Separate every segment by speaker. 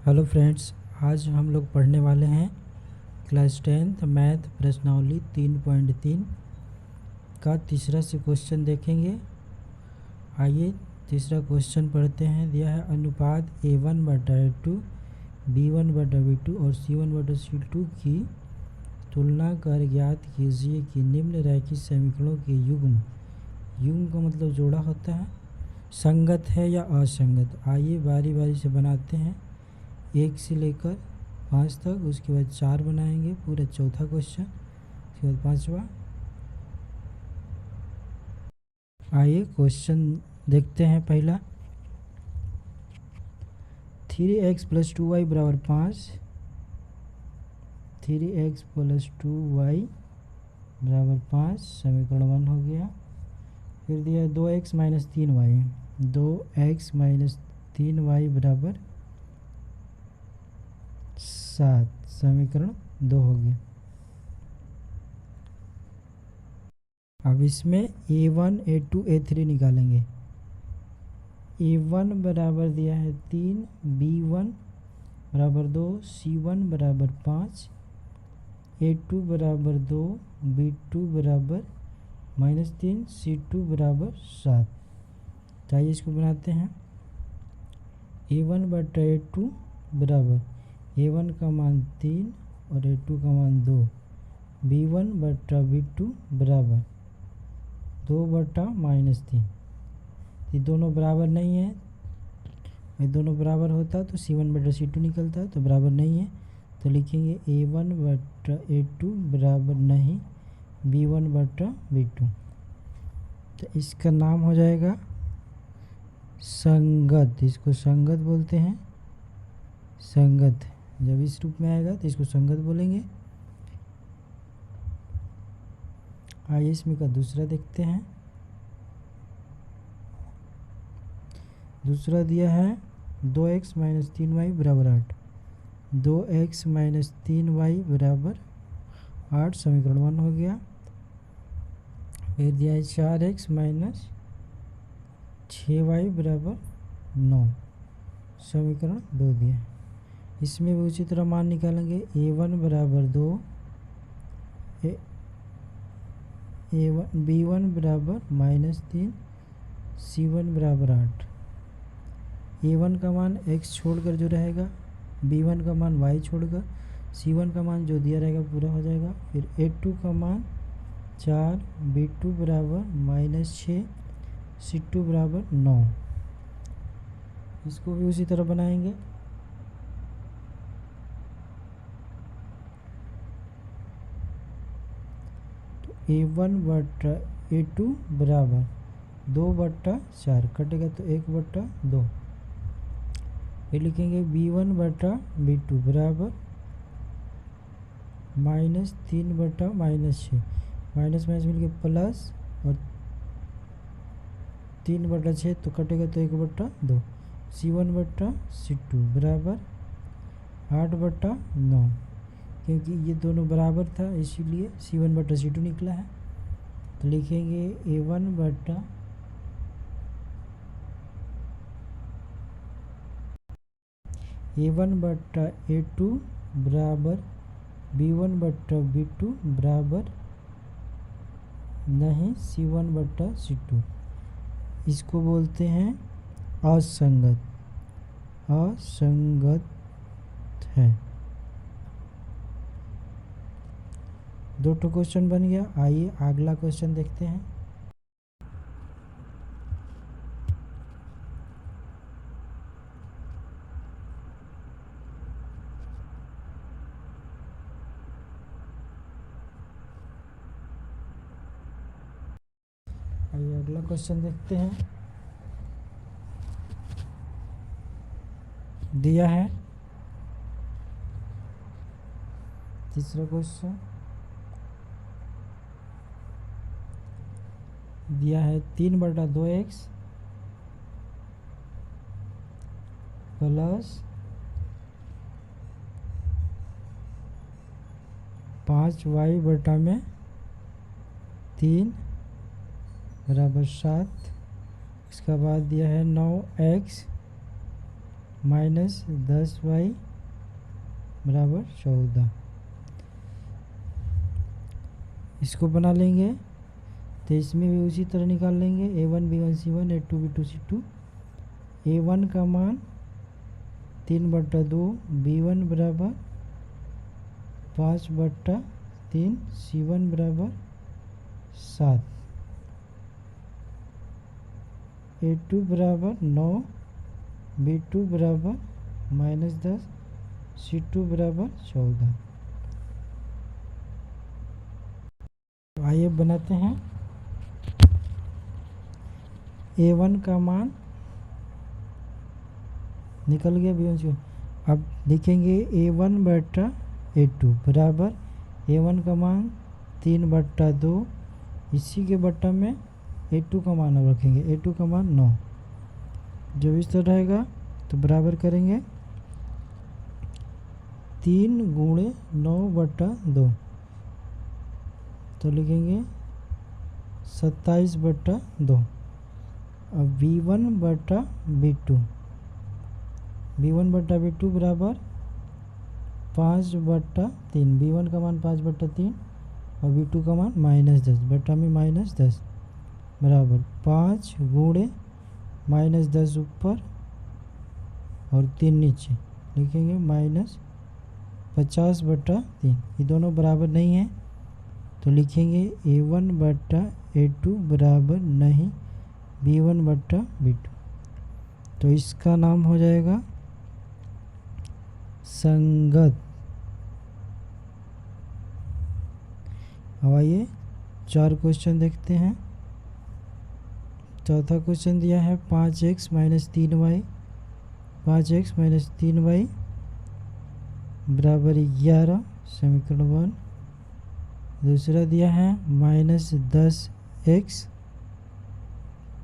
Speaker 1: Hello friends, आज हम लोग पढ़ने वाले हैं क्लास 10th मैथ प्रश्नावली 3.3 का तीसरा से क्वेश्चन देखेंगे। आइए तीसरा क्वेश्चन पढ़ते हैं। दिया है अनुपात A1/A2 B1/B2 और C1/C2 की तुलना कर ज्ञात कीजिए कि निम्न रैखिक समीकरणों के युग्म का मतलब जोड़ा होता है, संगत है या असंगत। आइए बारी बारी से बनाते हैं, 1 से लेकर 5 तक। उसके बाद 4 बनाएंगे, पूरा चौथा क्वेश्चन। उसके बाद 5वां। आइए क्वेश्चन देखते हैं। पहला 3x + 2y = 5। 3x + 2y = 5 समीकरण 1 हो गया। फिर दिया 2x - 3y। 2x - 3y = 7 समीकरण 2 हो गया। अब इसमें A1 A2 A3 निकालेंगे। A1 बराबर दिया है 3, B1 बराबर 2, C1 बराबर 5, A2 बराबर 2, B2 बराबर -3, C2 बराबर 7। चाहिए इसको बनाते हैं। A1/A2 बराबर A1 का मान 3 और A2 का मान 2। B1/B2 बराबर 2/-3। ये दोनों बराबर नहीं है। ये दोनों बराबर होता तो C1/C2 निकलता, तो बराबर नहीं है तो लिखेंगे A1/A2 बराबर नहीं B1/B2। तो इसका नाम हो जाएगा संगत। इसको संगत बोलते हैं। संगत जब इस रूप में आएगा तो इसको संगत बोलेंगे। आइए इसमें का दूसरा देखते हैं। दूसरा दिया है 2x - 3y = 8। 2x - 3y = 8 समीकरण 1 हो गया। फिर दिया है 4x - 6y = 9 समीकरण 2 दिया है। इसमें भी उसी तरह मान निकालेंगे। A1 बराबर 2, B1 बराबर -3, C1 बराबर 8। A1 का मान x छोड़कर जो रहेगा, B1 का मान y छोड़कर, C1 का मान जो दिया रहेगा पूरा हो जाएगा। फिर A2 का मान 4, B2 बराबर -6, C2 बराबर 9। इसको भी उसी तरह बनाएंगे। तो A1/A2 बराबर 2/4 कटेगा तो 1/2। फिर लिखेंगे B1/B2 बराबर -3/-6। माइनस माइनस मिल के प्लस और 3/6 तो कटेगा तो 1/2। C1/C2 बराबर 8/9। क्योंकि ये दोनों बराबर था इसीलिए C1/C2 निकला है। तो लिखेंगे A1/A2 बराबर B1/B2 बराबर नहीं C1/C2। इसको बोलते हैं असंगत। असंगत है। 2 क्वेश्चन बन गया। आइए अगला क्वेश्चन देखते हैं। आइए अगला क्वेश्चन देखते हैं। दिया है तीसरा क्वेश्चन। दिया है 3/2x प्लस 5y/3 बराबर 7। इसका बाद दिया है 9x माइनस 10y बराबर 14। इसको बना लेंगे तो इसमें भी उसी तरह निकाल लेंगे। a1 b1 c1 a2 b2 c2। a1 का मान 3/2, b1 बराबर 5/3, c1 बराबर 7, a2 बराबर 9, b2 बराबर -10, c2 बराबर 14। आइए बनाते हैं। a1 का मान निकल गया, b1 c1। अब लिखेंगे a1/a2 बराबर a1 का मान 3/2, इसी के बट्टा में a2 का मान अब रखेंगे। a2 का मान 9। जब इस तरह रहेगा तो बराबर करेंगे 3 × 9/2, तो लिखेंगे 27/2। अब b1/b2 बराबर 5/3, b1 का मान 5/3 और b2 का मान -10, बटा में -10 बराबर 5 × -10 ऊपर और 3 नीचे, लिखेंगे -50/3। ये दोनों बराबर नहीं है तो लिखेंगे a1/a2 बराबर नहीं b1/b2। तो इसका नाम हो जाएगा संगत। अब आइए 4 क्वेश्चन देखते हैं। चौथा क्वेश्चन दिया है 5x - 3y, 5x - 3y बराबर 11, समीकरण 1। दूसरा दिया है -10x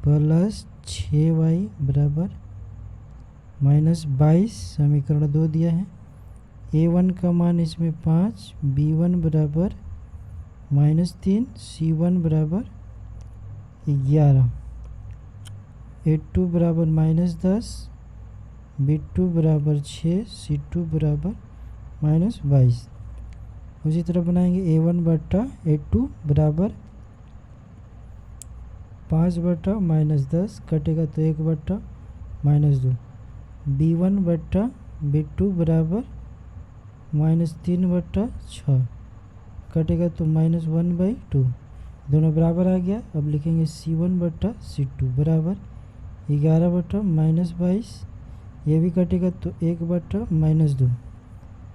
Speaker 1: + 6y बराबर -22, समीकरण 2 दिया है। a1 का मान इसमें 5, b1 बराबर -3, c1 बराबर 11, a2 बराबर -10, b2 बराबर 6, c2 बराबर -22। उसी तरह बनाएंगे a1/a2 बराबर 5/-10 कटेगा तो 1/-2, b1/b2 बराबर -3/6 कटेगा तो -1/2, दोनों बराबर आ गया। अब लिखेंगे c1/c2 बराबर 11/-22, ये भी कटेगा तो 1/-2,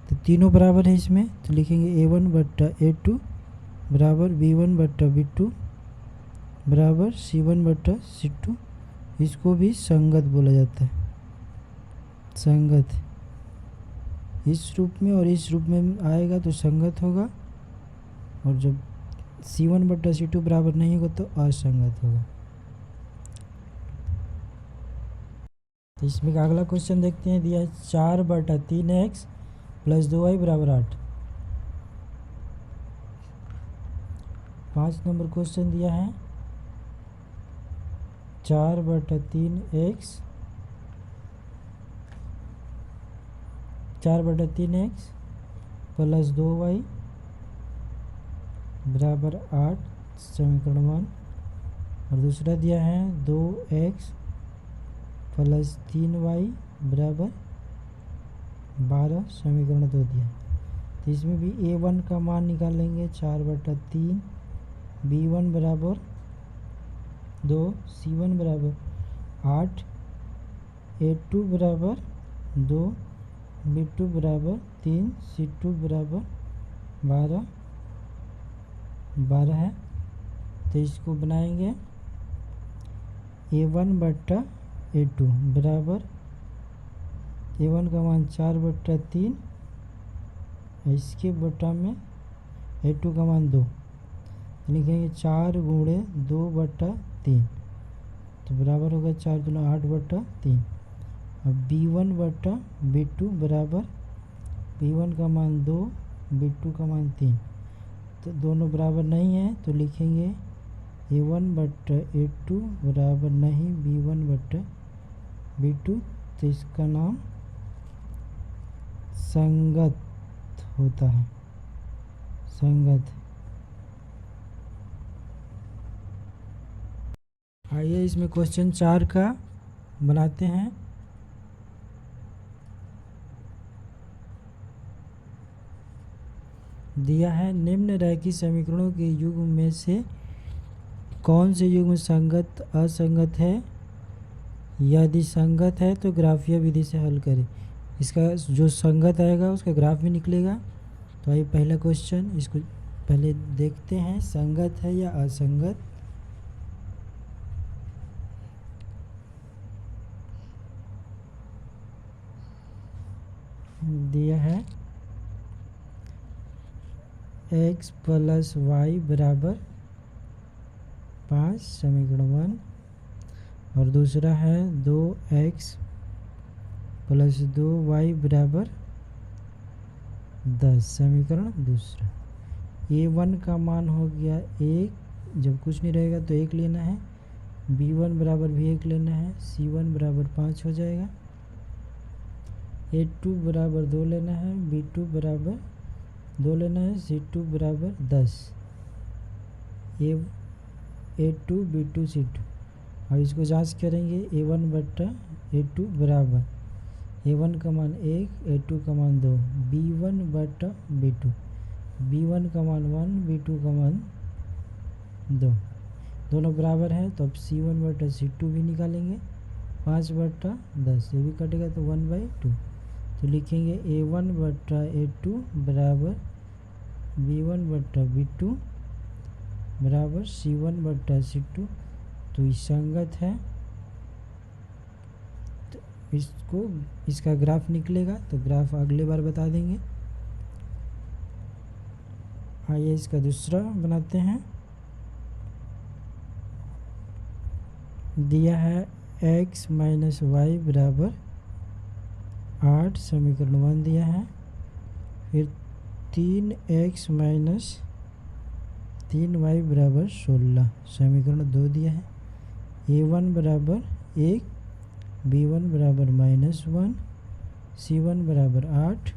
Speaker 1: तो तीनों बराबर है इसमें, तो लिखेंगे a1/a2 बराबर b1/b2 बराबर c1/c2। इसको भी संगत बोला जाता है। संगत इस रूप में और इस रूप में आएगा तो संगत होगा, और जब c1/c2 बराबर नहीं होगा तो असंगत होगा। तो इसमें का अगला क्वेश्चन देखते हैं। दिया है 4/3x + 2y बराबर 8। 5 नंबर क्वेश्चन दिया है 4/3x + 2y बराबर 8, समीकरण 1। और दूसरा दिया है 2x + 3y बराबर 12, समीकरण 2 दिया। तो इसमें भी a1 का मान निकालेंगे 4/3, b1 बराबर 2, c1 बराबर 8, a2 बराबर 2, b2 बराबर 3, c2 बराबर 12 है। तो इसको बनाएंगे a1/a2 बराबर a1 का मान 4/3, इसके बटा में a2 का मान 2, लिखेंगे 4 × 2/3, तो बराबर होगा 4 × 2 8/3। अब b1/b2 बराबर b1 का मान 2, b2 का मान 3, तो दोनों बराबर नहीं है तो लिखेंगे a1/a2 बराबर नहीं b1/b2, तो इसका नाम संगत होता है, संगत। आइए इसमें क्वेश्चन 4 का बनाते हैं। दिया है निम्न रैखिक समीकरणों के युग्म में से कौन से युग्म संगत असंगत है, यदि संगत है तो ग्राफीय विधि से हल करें। इसका जो संगत आएगा उसका ग्राफ भी निकलेगा। तो आइए पहला क्वेश्चन, इसको पहले देखते हैं संगत है या असंगत। दिया है x प्लस वाई बराबर 5 समीकरण 1, और दूसरा है 2x प्लस 2y बराबर 10 समीकरण दूसरा। a1 का मान हो गया 1, जब कुछ नहीं रहेगा तो 1 लेना है। b1 बराबर भी 1 लेना है। c1 बराबर 5 हो जाएगा। a2 बराबर 2 लेना है। b2 बराबर 2 लेना है। c2 बराबर 10। a2 b2 c2, और इसको जांच करेंगे। a1 बट्टा a2 बराबर a1 का मान 1, a2 का मान 2, b1 बट्टा b2, b1 का मान 1, b2 का मान 2, दोनों बराबर है। तो अब c1 बट्टा c2 भी निकालेंगे। 5 बट्टा 10 ये भी कटेगा तो 1/2। तो लिखेंगे a1 बट्टा a2 बराबर b1 बट्टा b2 बराबर c1 बट्टा c2। तो ये संगत है, तो इसका ग्राफ निकलेगा। तो ग्राफ अगले बार बता देंगे। आइए इसका दूसरा बनाते हैं। दिया है x माइनस वाई बराबर 8 समीकरण 1 दिया है। फिर 3x माइनस 3y बराबर 16 समीकरण 2 दिया है। a1 बराबर 1, b1 बराबर -1, c1 बराबर 8,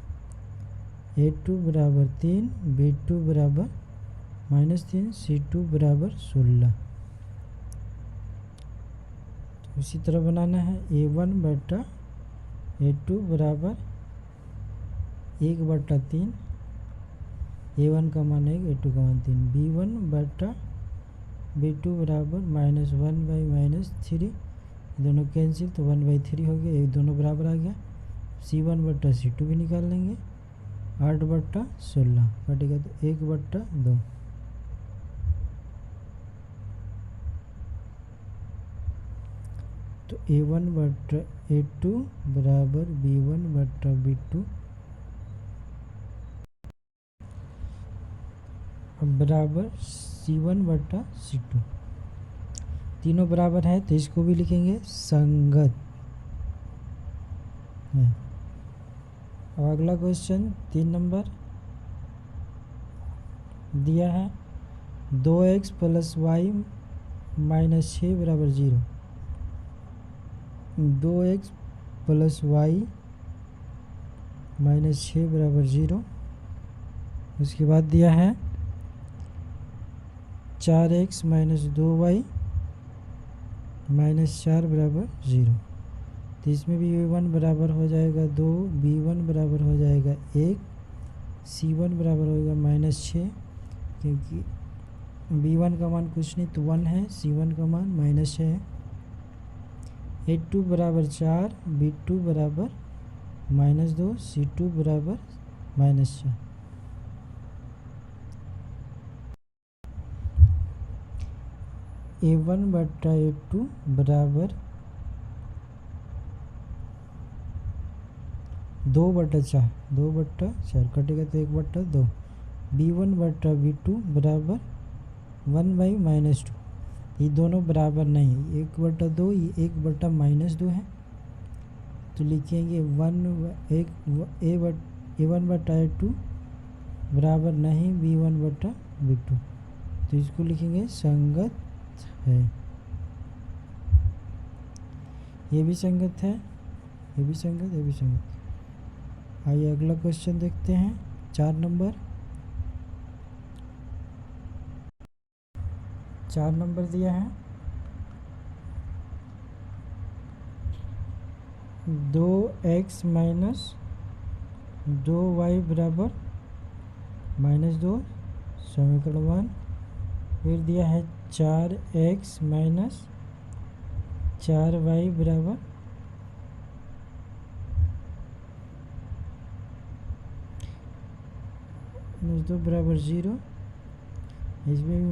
Speaker 1: a2 बराबर 3, b2 बराबर -3, c2 बराबर 16। तो इसी तरह बनाना है। a1 बट्टा a2 बराबर 1/3, a1 का मान 1, a2 का मान 3, b1 बट्टा b2 बराबर -1/-3, दोनों कैंसिल तो 1/3 हो गया, एक दोनों बराबर आ गया। c1 बट्टा c2 भी निकाल लेंगे। 8/16 कटेगा तो 1/2। तो a1 बट्टा a2 बराबर b1 बट्टा b2 बराबर c1 बट्टा c2, तीनों बराबर है तो इसको भी लिखेंगे संगत है। अब अगला क्वेश्चन 3 नंबर दिया है 2x प्लस वाई माइनस 6 बराबर 0। 2x प्लस वाई माइनस 6 बराबर 0। उसके बाद दिया है 4x माइनस 2y माइनस 4 बराबर 0। तो इसमें भी a1 बराबर हो जाएगा 2, b1 बराबर हो जाएगा 1, c1 बराबर होगा -6, क्योंकि b1 का मान कुछ नहीं तो 1 है, c1 का मान -6 है। a2 बराबर 4, b2 बराबर -2, c2 बराबर -4। a1 बट्टा a2 बराबर 2/4, 2/4 कटेगा तो 1/2। b1 बट्टा b2 बराबर 1/-2, ये दोनों बराबर नहीं है, 1/2 ये 1/-2 है। तो लिखेंगे a1 बट्टा a2 बराबर नहीं b1 बट्टा b2, तो इसको लिखेंगे संगत है। ये भी संगत है। ये भी संगत, ये भी संगत। आइए अगला क्वेश्चन देखते हैं। 4 नंबर दिया है 2x माइनस 2y बराबर -2, समीकरण 1। फिर दिया है 4x माइनस 4y बराबर -2 बराबर 0, इसमें भी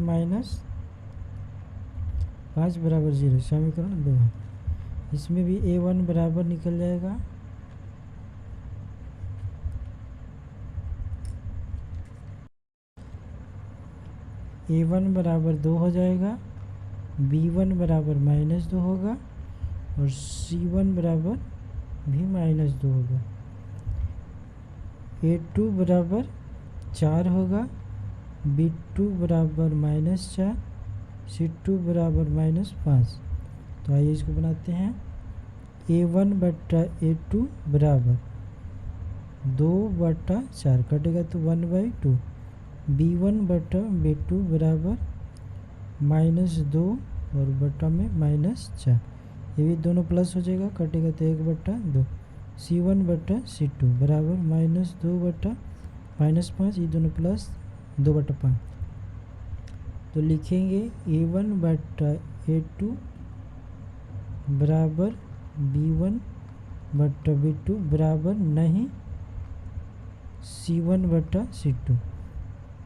Speaker 1: -5 बराबर 0, समीकरण 2 है। इसमें भी a1 बराबर निकल जाएगा a1 बराबर 2 हो जाएगा, b1 बराबर -2 होगा और c1 बराबर भी -2 होगा। a2 बराबर 4 होगा, b2 बराबर -4, c2 बराबर -5। तो आइए इसको बनाते हैं। a1 बटा a2 बराबर 2/4 कटेगा तो 1/2, b1 बटा b2 बराबर -2 और बटा में -4, ये भी दोनों प्लस हो जाएगा, कटेगा तो 1/2, c1 बटा c2 बराबर -2 बटा -5, ये दोनों प्लस 2/5। तो लिखेंगे a1 बटा a2 बराबर b1 बटा b2 बराबर नहीं c1 बटा c2,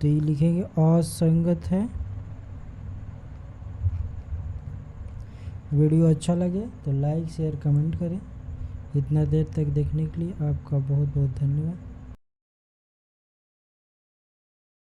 Speaker 1: तो ये लिखेंगे असंगत है। वीडियो अच्छा लगे तो लाइक शेयर कमेंट करें। इतना देर तक देखने के लिए आपका बहुत बहुत धन्यवाद।